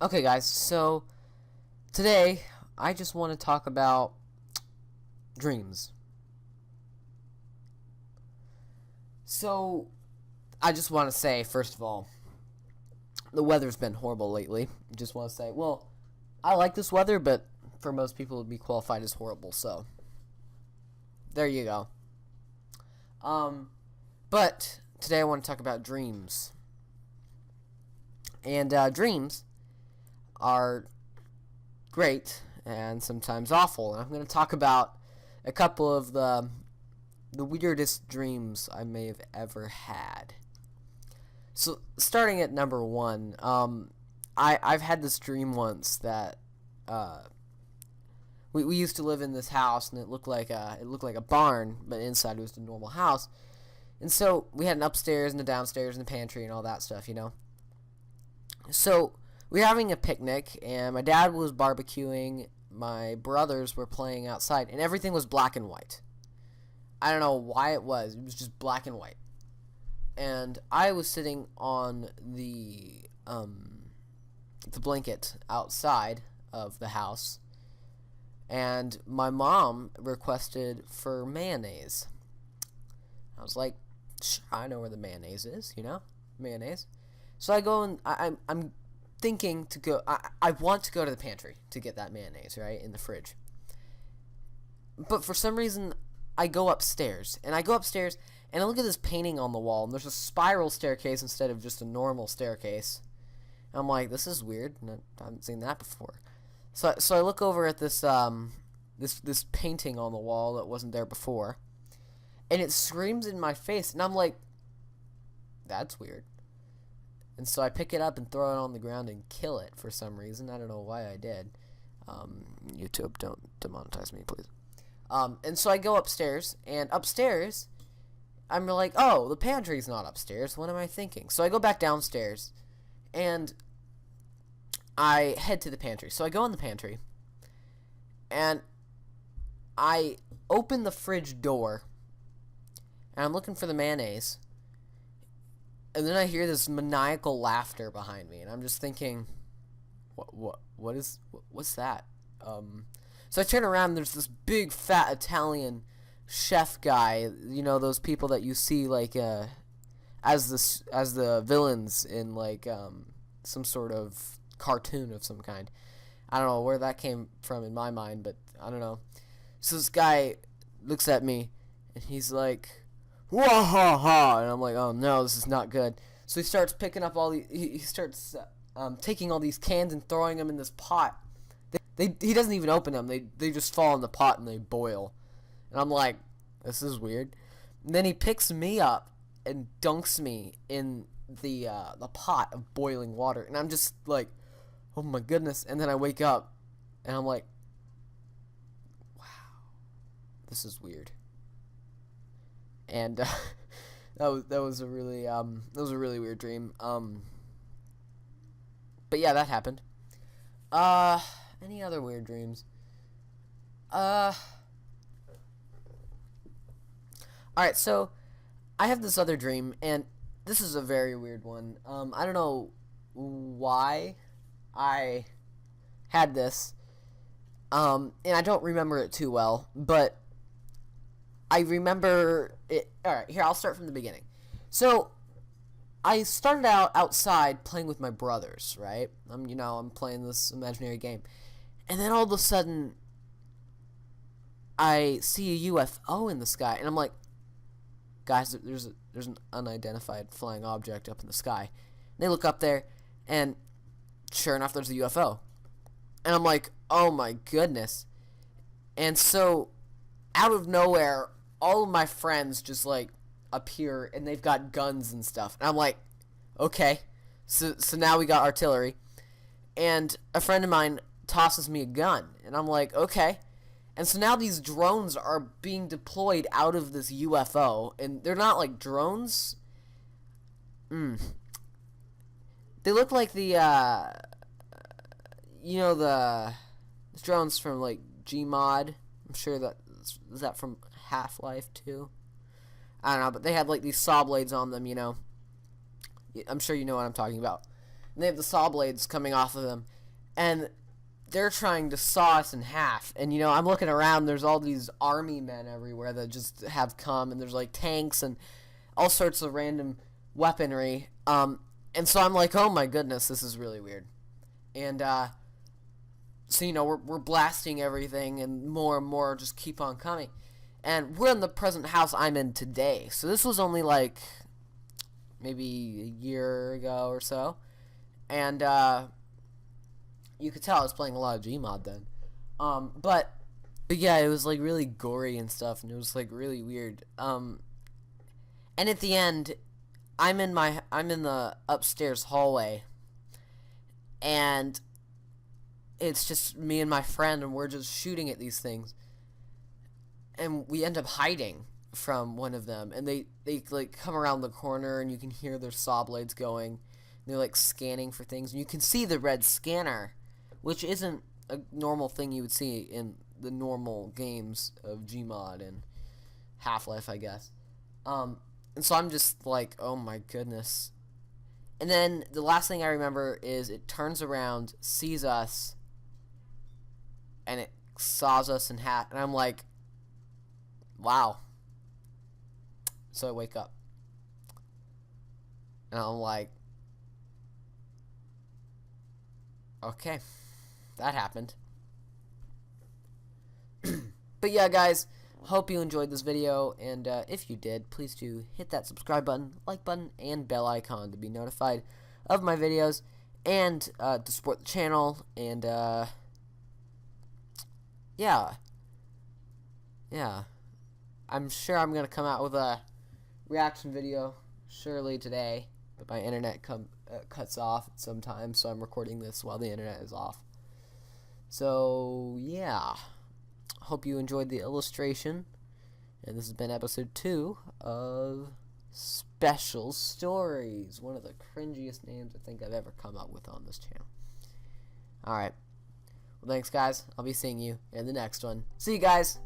Okay, guys, so today I just want to talk about dreams. So, I just want to say, first of all, the weather's been horrible lately. Just want to say, well, I like this weather, but for most people, it would be qualified as horrible, so there you go. But today I want to talk about dreams. And dreams are great and sometimes awful. And I'm going to talk about a couple of the weirdest dreams I may have ever had. So starting at number one, I've had this dream once that we used to live in this house, and it looked like a barn, but inside it was a normal house. And so we had an upstairs and a downstairs and a pantry and all that stuff, you know. So we were having a picnic, and my dad was barbecuing. My brothers were playing outside, and everything was black and white. I don't know why it was. It was just black and white. And I was sitting on the blanket outside of the house, and my mom requested for mayonnaise. I was like, I know where the mayonnaise is, you know, mayonnaise. So I go and I'm thinking to go. I want to go to the pantry to get that mayonnaise, right, in the fridge. But for some reason, I go upstairs, and I look at this painting on the wall, and there's a spiral staircase instead of just a normal staircase. And I'm like, this is weird. I haven't seen that before. So I look over at this this painting on the wall that wasn't there before, and it screams in my face, and I'm like, that's weird. And so I pick it up and throw it on the ground and kill it for some reason. I don't know why I did. YouTube, don't demonetize me, please. And so I go upstairs, and upstairs, I'm like, oh, the pantry's not upstairs. What am I thinking? So I go back downstairs, and I head to the pantry. So I go in the pantry, and I open the fridge door, and I'm looking for the mayonnaise. And then I hear this maniacal laughter behind me, and I'm just thinking, what's that? So I turn around, and there's this big fat Italian chef guy, you know, those people that you see like as the villains in like some sort of cartoon of some kind. I don't know where that came from in my mind, but I don't know. So this guy looks at me, and he's like, wah ha ha, and I'm like, oh no, this is not good. So he starts picking up all the, he starts taking all these cans and throwing them in this pot. He doesn't even open them. They just fall in the pot and they boil. And I'm like, this is weird. And then he picks me up and dunks me in the pot of boiling water, and I'm just like, oh my goodness. And then I wake up, and I'm like, wow, this is weird. And that was a really weird dream. But yeah, that happened. Any other weird dreams? Alright, so I have this other dream, and this is a very weird one. I don't know why I had this, and I don't remember it too well, but I remember it. Alright, here, I'll start from the beginning. So, I started out outside playing with my brothers, right? I'm playing this imaginary game. And then all of a sudden, I see a UFO in the sky, and I'm like, guys, there's an unidentified flying object up in the sky. And they look up there, and sure enough, there's a UFO. And I'm like, oh my goodness. And so, out of nowhere, all of my friends just like appear, and they've got guns and stuff. And I'm like, okay. So now we got artillery. And a friend of mine tosses me a gun, and I'm like, okay. And so now these drones are being deployed out of this UFO, and they're not like drones. They look like the the drones from like Gmod. I'm sure is that from Half-Life 2. I don't know, but they have like these saw blades on them, you know. I'm sure you know what I'm talking about. and they have the saw blades coming off of them, and they're trying to saw us in half. And, you know, I'm looking around, there's all these army men everywhere that just have come, and there's, like, tanks and all sorts of random weaponry. And so I'm like, oh my goodness, this is really weird. And, so, you know, we're blasting everything, and more just keep on coming. And we're in the present house I'm in today. So this was only, like, maybe a year ago or so. And, you could tell I was playing a lot of Gmod then. But yeah, it was, like, really gory and stuff, and it was, like, really weird. And at the end, I'm in the upstairs hallway, and it's just me and my friend, and we're just shooting at these things, and we end up hiding from one of them, and they like come around the corner, and you can hear their saw blades going, and they're like scanning for things, and you can see the red scanner, which isn't a normal thing you would see in the normal games of Gmod and Half-Life, I guess. And so I'm just like, oh my goodness. And then the last thing I remember is it turns around, sees us, and it saws us in half. And I'm like, wow. So I wake up. And I'm like, okay, that happened. But yeah, guys, hope you enjoyed this video, and if you did, please do hit that subscribe button, like button, and bell icon to be notified of my videos, and to support the channel, and yeah, I'm sure I'm going to come out with a reaction video surely today, but my internet cuts off sometimes, so I'm recording this while the internet is off. So, yeah. Hope you enjoyed the illustration. And this has been episode 2 of Special Stories. One of the cringiest names I think I've ever come up with on this channel. Alright. Well, thanks, guys. I'll be seeing you in the next one. See you guys.